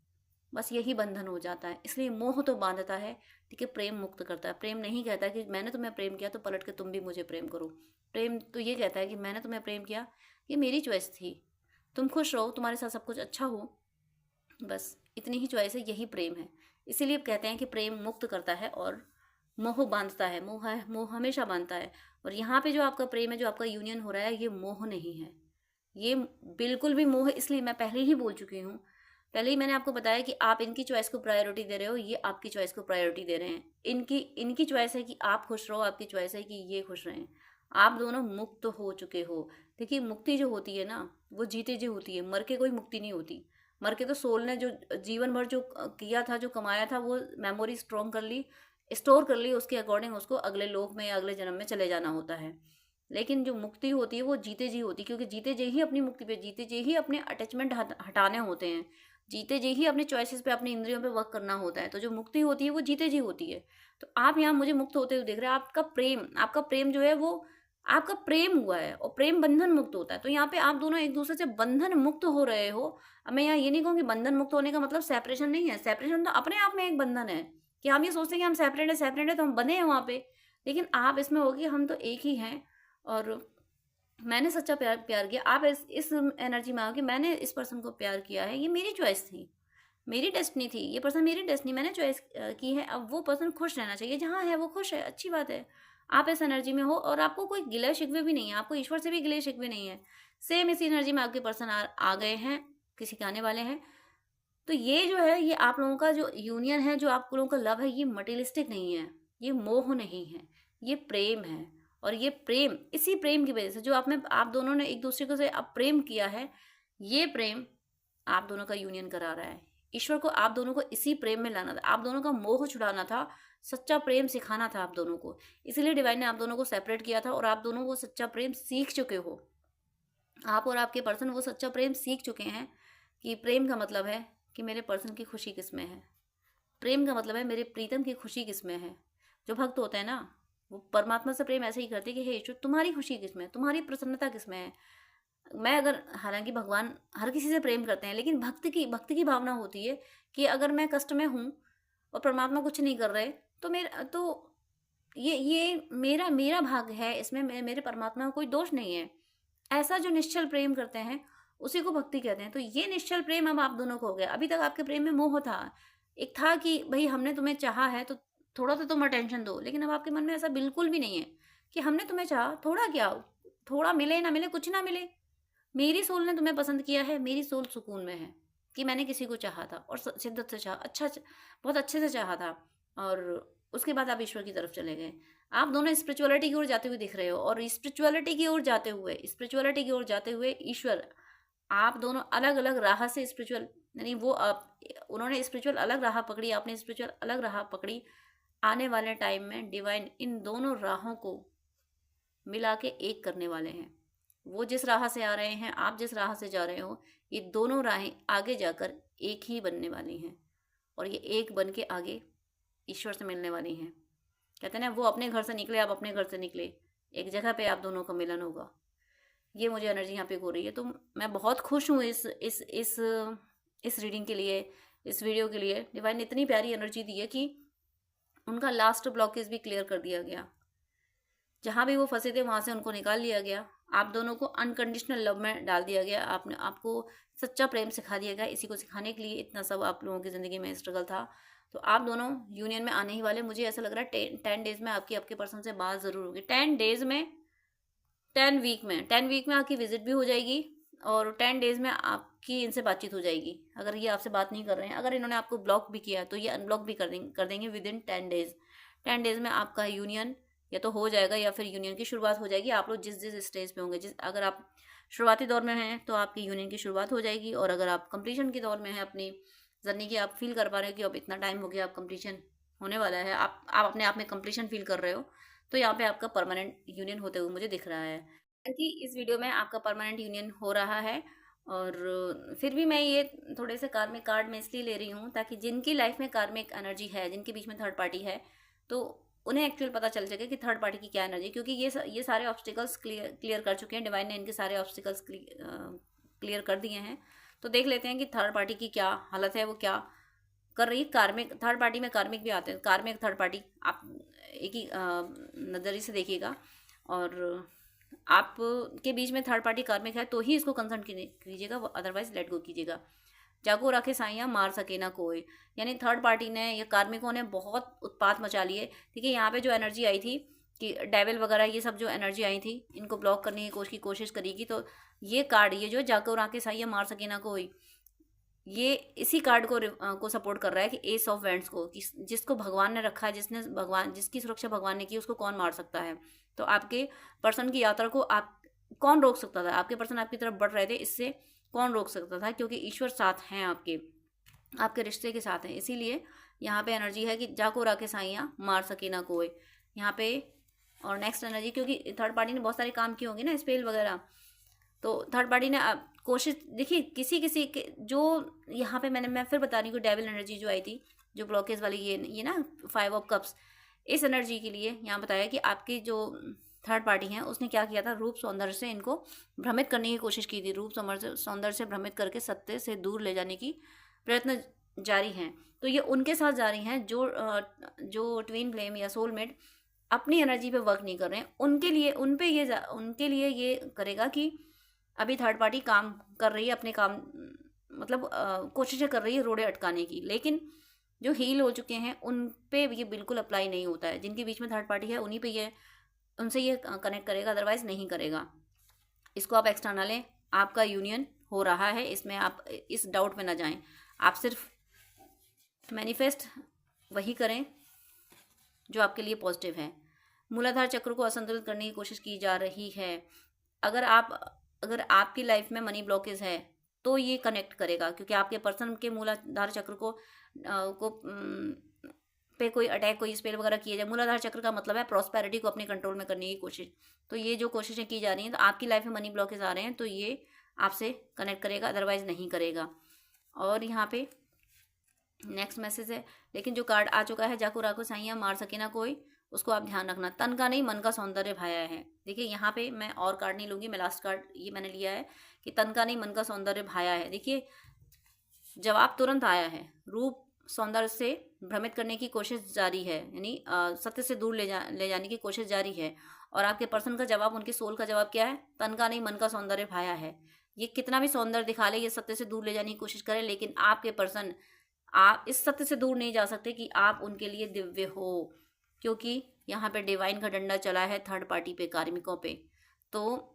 बस यही बंधन हो जाता है। इसलिए मोह तो बांधता है, ठीक है, प्रेम मुक्त करता है। प्रेम नहीं कहता कि मैंने तुम्हें प्रेम किया तो पलट के तुम भी मुझे प्रेम करो। प्रेम तो ये कहता है कि मैंने तुम्हें प्रेम किया, ये मेरी चॉइस थी, तुम खुश रहो, तुम्हारे साथ सब कुछ अच्छा हो, बस इतनी ही चॉइस है, यही प्रेम है। इसीलिए कहते हैं कि प्रेम मुक्त करता है और मोह बांधता है। मोह हमेशा बांधता है। और यहाँ पे जो आपका प्रेम है, जो आपका यूनियन हो रहा है, ये मोह नहीं है, ये बिल्कुल भी मोह, इसलिए मैं पहले ही बोल चुकी हूँ, पहले ही मैंने आपको बताया कि आप इनकी चॉइस को प्रायोरिटी दे रहे हो, ये आपकी चॉइस को प्रायोरिटी दे रहे हैं। इनकी चॉइस है कि आप खुश रहो, आपकी चॉइस है कि ये खुश रहें। आप दोनों मुक्त हो चुके हो। देखिए, मुक्ति जो होती है ना, वो जीते जी होती है, मर के कोई मुक्ति नहीं होती। मर के तो सोल ने जो जीवन भर जो किया था, जो कमाया था, वो मेमोरी स्टोर कर ली, उसके अकॉर्डिंग उसको अगले लोक में या अगले जन्म में चले जाना होता है। लेकिन जो मुक्ति होती है वो जीते जी होती है, क्योंकि जीते जी ही अपनी मुक्ति पे, जीते जी ही अपने अटैचमेंट हटाने होते हैं, जीते जी ही अपने चॉइसेस पे, अपने इंद्रियों पे वर्क करना होता है। तो जो मुक्ति होती है वो जीते जी होती है। तो आप यहाँ मुझे मुक्त होते हुए देख रहे हैं। आपका प्रेम जो है, वो आपका प्रेम हुआ है, और प्रेम बंधन मुक्त होता है। तो यहाँ पे आप दोनों एक दूसरे से बंधन मुक्त हो रहे हो। अब मैं यहाँ ये नहीं कहूँगी बंधन मुक्त होने का मतलब सेपरेशन नहीं है। सेपरेशन तो अपने आप में एक बंधन है, कि हम ये सोचते हैं कि हम सेपरेट है तो हम बंधे हैं वहाँ पे। लेकिन आप इसमें हो कि हम तो एक ही हैं, और मैंने सच्चा प्यार प्यार किया, आप इस एनर्जी में आओ कि मैंने इस पर्सन को प्यार किया है, ये मेरी चॉइस थी, मेरी डेस्टिनी थी, ये पर्सन मेरी डेस्टिनी, मैंने चॉइस की है। अब वो पर्सन खुश रहना चाहिए, जहाँ है वो खुश है, अच्छी बात है। आप इस एनर्जी में हो और आपको कोई गिले शिकवे भी नहीं है, आपको ईश्वर से भी गिले शिकवे नहीं है। सेम इसी एनर्जी में आपके पर्सन आ गए हैं, किसी के आने वाले हैं। तो ये जो है, ये आप लोगों का जो यूनियन है, जो आप लोगों का लव है, ये मटेरियलिस्टिक नहीं है, ये मोह नहीं है, ये प्रेम है। और ये प्रेम, इसी प्रेम की वजह से जो आप दोनों ने एक दूसरे को से अब प्रेम किया है, ये प्रेम आप दोनों का यूनियन करा रहा है। ईश्वर को आप दोनों को इसी प्रेम में लाना था, आप दोनों का मोह छुड़ाना था, सच्चा प्रेम सिखाना था आप दोनों को। इसीलिए डिवाइन ने आप दोनों को सेपरेट किया था और आप दोनों वो सच्चा प्रेम सीख चुके हो। आप और आपके पर्सन वो सच्चा प्रेम सीख चुके हैं कि प्रेम का मतलब है कि मेरे पर्सन की खुशी किस में है। प्रेम का मतलब है मेरे प्रीतम की खुशी किस में है। जो भक्त होते हैं ना, वो परमात्मा से प्रेम ऐसे ही करते हैं कि हे ईश्वर, तुम्हारी खुशी किस में है, तुम्हारी प्रसन्नता किस में है। मैं अगर, हालांकि भगवान हर किसी से प्रेम करते हैं, लेकिन भक्ति की भावना होती है कि अगर मैं कष्ट में हूँ और परमात्मा कुछ नहीं कर रहे, तो ये मेरा मेरा भाग है, इसमें मेरे परमात्मा का कोई दोष नहीं है। ऐसा जो निश्चल प्रेम करते हैं उसी को भक्ति कहते हैं। तो ये निश्चल प्रेम अब आप दोनों को हो गया। अभी तक आपके प्रेम में मोह था, एक था कि भाई हमने तुम्हें चाहा है तो थोड़ा तो तुम अटेंशन दो, लेकिन अब आपके मन में ऐसा बिल्कुल भी नहीं है कि हमने तुम्हें चाहा, थोड़ा क्या, थोड़ा मिले ना मिले, कुछ ना मिले, मेरी सोल ने तुम्हें पसंद किया है, मेरी सोल सुकून में है कि मैंने किसी को चाहा था और शिद्दत से चाहा, बहुत अच्छे से चाहा था। और उसके बाद आप ईश्वर की तरफ चले गए। आप दोनों स्पिरिचुअलिटी की ओर जाते हुए दिख रहे हो, और स्पिरिचुअलिटी की ओर जाते हुए ईश्वर, आप दोनों अलग अलग राह से स्पिरिचुअल, यानी वो आप, उन्होंने स्पिरिचुअल अलग राह पकड़ी, आपने स्पिरिचुअल अलग राह पकड़ी। आने वाले टाइम में डिवाइन इन दोनों राहों को मिला के एक करने वाले हैं। वो जिस राह से आ रहे हैं, आप जिस राह से जा रहे हो, ये दोनों राहें आगे जाकर एक ही बनने वाली हैं, और ये एक बन के आगे ईश्वर से मिलने वाली हैं। कहते हैं ना, वो अपने घर से निकले, आप अपने घर से निकले, एक जगह पे आप दोनों का मिलन होगा। ये मुझे एनर्जी यहाँ पे हो रही है। तो मैं बहुत खुश हूँ इस रीडिंग के लिए, इस वीडियो के लिए। डिवाइन ने इतनी प्यारी एनर्जी दी है कि उनका लास्ट ब्लॉकेज भी क्लियर कर दिया गया। जहाँ भी वो फंसे थे वहाँ से उनको निकाल लिया गया। आप दोनों को अनकंडीशनल लव में डाल दिया गया। आपको सच्चा प्रेम सिखा दिया गया। इसी को सिखाने के लिए इतना सब आप लोगों की ज़िंदगी में स्ट्रगल था। तो आप दोनों यूनियन में आने ही वाले। मुझे ऐसा लग रहा है 10 डेज़ में आपके पर्सन से बात ज़रूर होगी। 10 डेज़ में, 10 वीक में आपकी विजिट भी हो जाएगी, और 10 डेज़ में आपकी इनसे बातचीत हो जाएगी। अगर ये आपसे बात नहीं कर रहे हैं, अगर इन्होंने आपको ब्लॉक भी किया तो ये अनब्लॉक भी कर देंगे विद इन 10 डेज़। 10 डेज़ में आपका यूनियन या तो हो जाएगा या फिर यूनियन की शुरुआत हो जाएगी। आप लोग जिस स्टेज पे होंगे, अगर आप शुरुआती दौर में हैं तो आपकी यूनियन की शुरुआत हो जाएगी, और अगर आप कंप्लीशन के दौर में हैं अपनी जर्नी की, आप फील कर पा रहे हो कि अब इतना टाइम हो गया, आप कंप्लीशन होने वाला है, आप अपने आप में कंप्लीशन फील कर रहे हो, तो यहाँ पे आपका परमानेंट यूनियन होते हुए मुझे दिख रहा है कि इस वीडियो में आपका परमानेंट यूनियन हो रहा है। और फिर भी मैं ये थोड़े से कार्मिक कार्ड में इसलिए ले रही हूँ ताकि जिनकी लाइफ में कार्मिक एनर्जी है, जिनके बीच में थर्ड पार्टी है, तो उन्हें एक्चुअल पता चल सके कि थर्ड पार्टी की क्या एनर्जी। क्योंकि ये सारे ऑब्स्टिकल्स क्लियर कर चुके हैं, डिवाइन ने इनके सारे ऑब्स्टिकल्स क्लियर कर दिए हैं। तो देख लेते हैं कि थर्ड पार्टी की क्या हालत है, वो क्या कर रही है। कार्मिक थर्ड पार्टी में कार्मिक भी आते हैं, कार्मिक थर्ड पार्टी आप एक ही नज़रिए से देखिएगा। और आप के बीच में थर्ड पार्टी कार्मिक है तो ही इसको कंसल्ट कीजिएगा, अदरवाइज लेट गो कीजिएगा। जागो रखे साइयाँ मार सके ना कोई, यानी थर्ड पार्टी ने या कार्मिकों ने बहुत उत्पात मचा लिए। ठीक है, यहाँ पे जो एनर्जी आई थी कि डेविल वगैरह, ये सब जो एनर्जी आई थी, इनको ब्लॉक करने की कोशिश करेगी। तो ये कार्ड, ये जो जागो रखे साइयाँ मार सके ना कोई, ये इसी कार्ड को सपोर्ट कर रहा है कि एस ऑफ वैंड्स को, जिसको भगवान ने रखा है, जिसकी सुरक्षा भगवान ने की, उसको कौन मार सकता है। तो आपके पर्सन की यात्रा को आप कौन रोक सकता था। आपके पर्सन आपकी तरफ बढ़ रहे थे, इससे कौन रोक सकता था, क्योंकि ईश्वर साथ हैं, आपके रिश्ते के साथ हैं। इसीलिए यहाँ पे एनर्जी है कि जाको राके साइयाँ मार सके ना कोई यहाँ पे। और नेक्स्ट एनर्जी, क्योंकि थर्ड पार्टी ने बहुत सारे काम किए होंगे ना, स्पेल वगैरह, तो थर्ड पार्टी ने कोशिश, देखिए किसी के जो यहाँ पे मैं फिर बता रही हूँ, डेविल एनर्जी जो आई थी, जो ब्लॉकेज वाली, ये ना 5 ऑफ कप्स, इस एनर्जी के लिए यहाँ बताया कि आपकी जो थर्ड पार्टी है उसने क्या किया था, रूप सौंदर्य से इनको भ्रमित करने की कोशिश की थी। रूप सौंदर्य से भ्रमित करके सत्य से दूर ले जाने की प्रयत्न जारी हैं। तो ये उनके साथ जारी हैं जो ट्विन फ्लेम या सोलमेट अपनी एनर्जी पे वर्क नहीं कर रहे हैं, उनके लिए ये करेगा कि अभी थर्ड पार्टी काम कर रही है अपने काम, मतलब कोशिशें कर रही है रोड़े अटकाने की, लेकिन जो हील हो चुके हैं उन पे ये बिल्कुल अप्लाई नहीं होता है। जिनके बीच में थर्ड पार्टी है उन्हीं पे ये, उनसे ये कनेक्ट करेगा, अदरवाइज नहीं करेगा। इसको आप एक्सटर्नल लें, आपका यूनियन हो रहा है, इसमें आप इस डाउट में ना जाएं। आप सिर्फ मैनिफेस्ट वही करें जो आपके लिए पॉजिटिव है। मूलाधार चक्र को असंतुलित करने की कोशिश की जा रही है। अगर आपकी लाइफ में मनी ब्लॉकेज है तो ये कनेक्ट करेगा, क्योंकि आपके पर्सन के मूलाधार चक्र को पे कोई अटैक, कोई स्पेल वगैरह किया जाए। मूलाधार चक्र का मतलब है प्रॉस्पेरिटी को अपने कंट्रोल में करने की कोशिश। तो ये जो कोशिशें की जा रही हैं, तो आपकी लाइफ में मनी ब्लॉकेज आ रहे हैं तो ये आपसे कनेक्ट करेगा, अदरवाइज नहीं करेगा। और यहाँ पे नेक्स्ट मैसेज है, लेकिन जो कार्ड आ चुका है, जाको राको साइया मार सके ना कोई, उसको आप ध्यान रखना। तन का नहीं मन का सौंदर्य भाया है। देखिए यहाँ पे मैं और कार्ड नहीं लूंगी, मैं लास्ट कार्ड ये मैंने लिया है कि तन का नहीं मन का सौंदर्य भाया है। देखिए जवाब तुरंत आया है, रूप सौंदर्य से भ्रमित करने की कोशिश जारी है, यानी सत्य से दूर ले जाने की कोशिश जारी है। और आपके पर्सन का जवाब, उनके सोल का जवाब क्या है? तन का नहीं मन का सौंदर्य भाया है। ये कितना भी सौंदर्य दिखा ले, ये सत्य से दूर ले जाने की कोशिश करे, लेकिन आपके पर्सन, आप इस सत्य से दूर नहीं जा सकते कि आप उनके लिए दिव्य हो, क्योंकि यहाँ पे डिवाइन का डंडा चला है थर्ड पार्टी पे, कार्मिकों पे। तो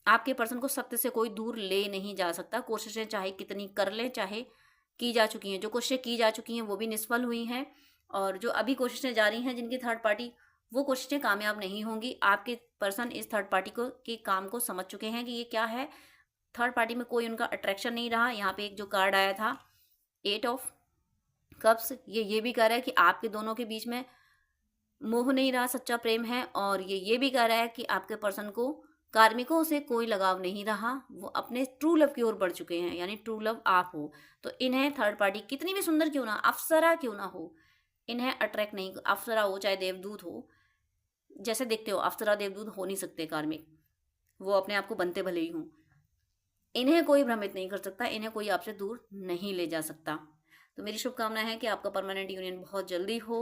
आपके पर्सन को सत्य से कोई दूर ले नहीं जा सकता। कोशिशें चाहे कितनी कर लें, चाहे की जा चुकी हैं, जो कोशिशें की जा चुकी हैं वो भी निष्फल हुई हैं, और जो अभी कोशिशें जारी हैं जिनकी थर्ड पार्टी, वो कोशिशें कामयाब नहीं होंगी। आपके पर्सन इस थर्ड पार्टी को के काम को समझ चुके हैं कि ये क्या है। थर्ड पार्टी में कोई उनका अट्रैक्शन नहीं रहा। यहाँ पे एक जो कार्ड आया था 8 ऑफ कप्स, ये भी कह रहा है कि आपके दोनों के बीच में मोह नहीं रहा, सच्चा प्रेम है। और ये भी कह रहा है कि आपके पर्सन को कार्मिकों से कोई लगाव नहीं रहा, वो अपने ट्रू लव की ओर बढ़ चुके हैं, यानी ट्रू लव आप हो। तो इन्हें थर्ड पार्टी कितनी भी सुंदर क्यों ना, अप्सरा क्यों ना हो, इन्हें अट्रैक्ट नहीं, अप्सरा हो चाहे देवदूत हो, जैसे देखते हो अप्सरा देवदूत हो नहीं सकते कार्मिक, वो अपने आप को बनते भले ही हों। इन्हें कोई भ्रमित नहीं कर सकता, इन्हें कोई आपसे दूर नहीं ले जा सकता। तो मेरी शुभकामना है कि आपका परमानेंट यूनियन बहुत जल्दी हो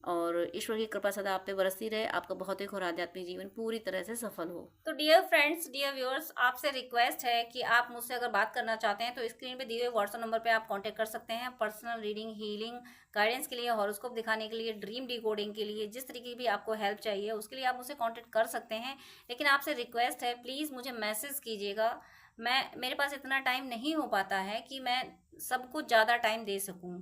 और ईश्वर की कृपा सदा आप पे बरसती रहे, आपका बहुत एक और आध्यात्मिक जीवन पूरी तरह से सफल हो। तो डियर फ्रेंड्स, डियर व्यूअर्स, आपसे रिक्वेस्ट है कि आप मुझसे अगर बात करना चाहते हैं तो स्क्रीन पे दिए हुए व्हाट्सएप नंबर पे आप कांटेक्ट कर सकते हैं। पर्सनल रीडिंग, हीलिंग, गाइडेंस के लिए, हॉरोस्कोप दिखाने के लिए, ड्रीम डिकोडिंग के लिए, जिस तरीके की भी आपको हेल्प चाहिए उसके लिए आप मुझसे कॉन्टेक्ट कर सकते हैं। लेकिन आपसे रिक्वेस्ट है, प्लीज़ मुझे मैसेज कीजिएगा। मेरे पास इतना टाइम नहीं हो पाता है कि मैं सबको ज़्यादा टाइम दे सकूं।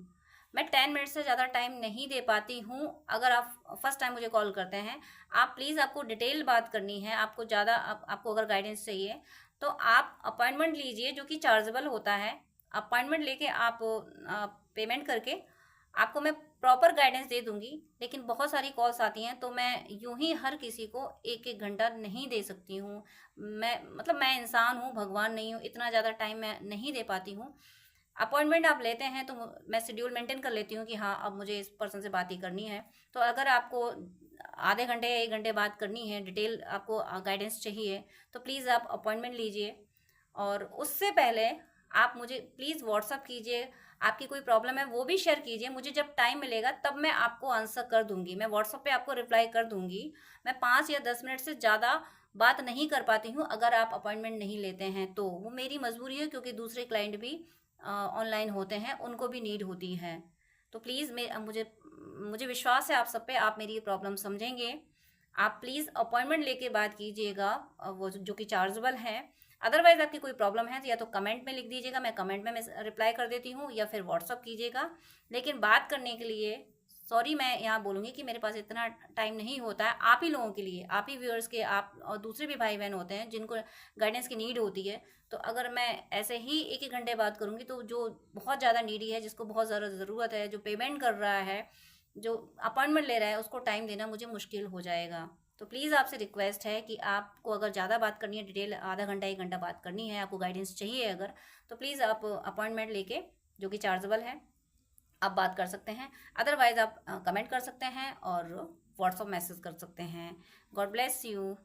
मैं 10 मिनट से ज़्यादा टाइम नहीं दे पाती हूँ। अगर आप फर्स्ट टाइम मुझे कॉल करते हैं, आप प्लीज़, आपको डिटेल बात करनी है, आपको ज़्यादा आपको अगर गाइडेंस चाहिए तो आप अपॉइंटमेंट लीजिए, जो कि चार्जेबल होता है। अपॉइंटमेंट लेके आप पेमेंट करके आपको मैं प्रॉपर गाइडेंस दे दूंगी। लेकिन बहुत सारी कॉल्स आती हैं तो मैं यूं ही हर किसी को 1-1 घंटा नहीं दे सकती हूँ। मैं इंसान हूँ, भगवान नहीं हूँ, इतना ज़्यादा टाइम मैं नहीं दे पाती हूँ। अपॉइंटमेंट आप लेते हैं तो मैं शेड्यूल मेंटेन कर लेती हूँ कि हाँ अब मुझे इस पर्सन से बात ही करनी है। तो अगर आपको आधे घंटे या 1 घंटे बात करनी है, डिटेल आपको गाइडेंस चाहिए, तो प्लीज़ आप अपॉइंटमेंट लीजिए। और उससे पहले आप मुझे प्लीज़ व्हाट्सअप कीजिए, आपकी कोई प्रॉब्लम है वो भी शेयर कीजिए। मुझे जब टाइम मिलेगा तब मैं आपको आंसर कर दूंगी, मैं व्हाट्सअप पे आपको रिप्लाई कर दूंगी। मैं 5 या 10 मिनट से ज़्यादा बात नहीं कर पाती हूँ अगर आप अपॉइंटमेंट नहीं लेते हैं तो। वो मेरी मजबूरी है, क्योंकि दूसरे क्लाइंट भी ऑनलाइन होते हैं, उनको भी नीड होती है। तो प्लीज़ मुझे विश्वास है आप सब पे, आप मेरी प्रॉब्लम समझेंगे। आप प्लीज़ अपॉइंटमेंट लेके बात कीजिएगा, वो जो कि चार्जेबल है। अदरवाइज आपकी कोई प्रॉब्लम है तो या तो कमेंट में लिख दीजिएगा, मैं कमेंट में रिप्लाई कर देती हूँ, या फिर व्हाट्सअप कीजिएगा। लेकिन बात करने के लिए सॉरी, मैं यहाँ बोलूँगी कि मेरे पास इतना टाइम नहीं होता है। आप ही लोगों के लिए, आप ही व्यूअर्स के, आप और दूसरे भी भाई बहन होते हैं जिनको गाइडेंस की नीड होती है। तो अगर मैं ऐसे ही 1-1 घंटे बात करूँगी तो जो बहुत ज़्यादा नीडी है, जिसको बहुत ज़्यादा ज़रूरत है, जो पेमेंट कर रहा है, जो अपॉइंटमेंट ले रहा है, उसको टाइम देना मुझे मुश्किल हो जाएगा। तो प्लीज़ आपसे रिक्वेस्ट है कि आपको अगर ज़्यादा बात करनी है, डिटेल आधा घंटा 1 घंटा बात करनी है, आपको गाइडेंस चाहिए अगर, तो प्लीज़ आप अपॉइंटमेंट लेके, जो कि चार्जेबल है, आप बात कर सकते हैं। अदरवाइज आप कमेंट कर सकते हैं और व्हाट्सअप मैसेज कर सकते हैं। God bless you.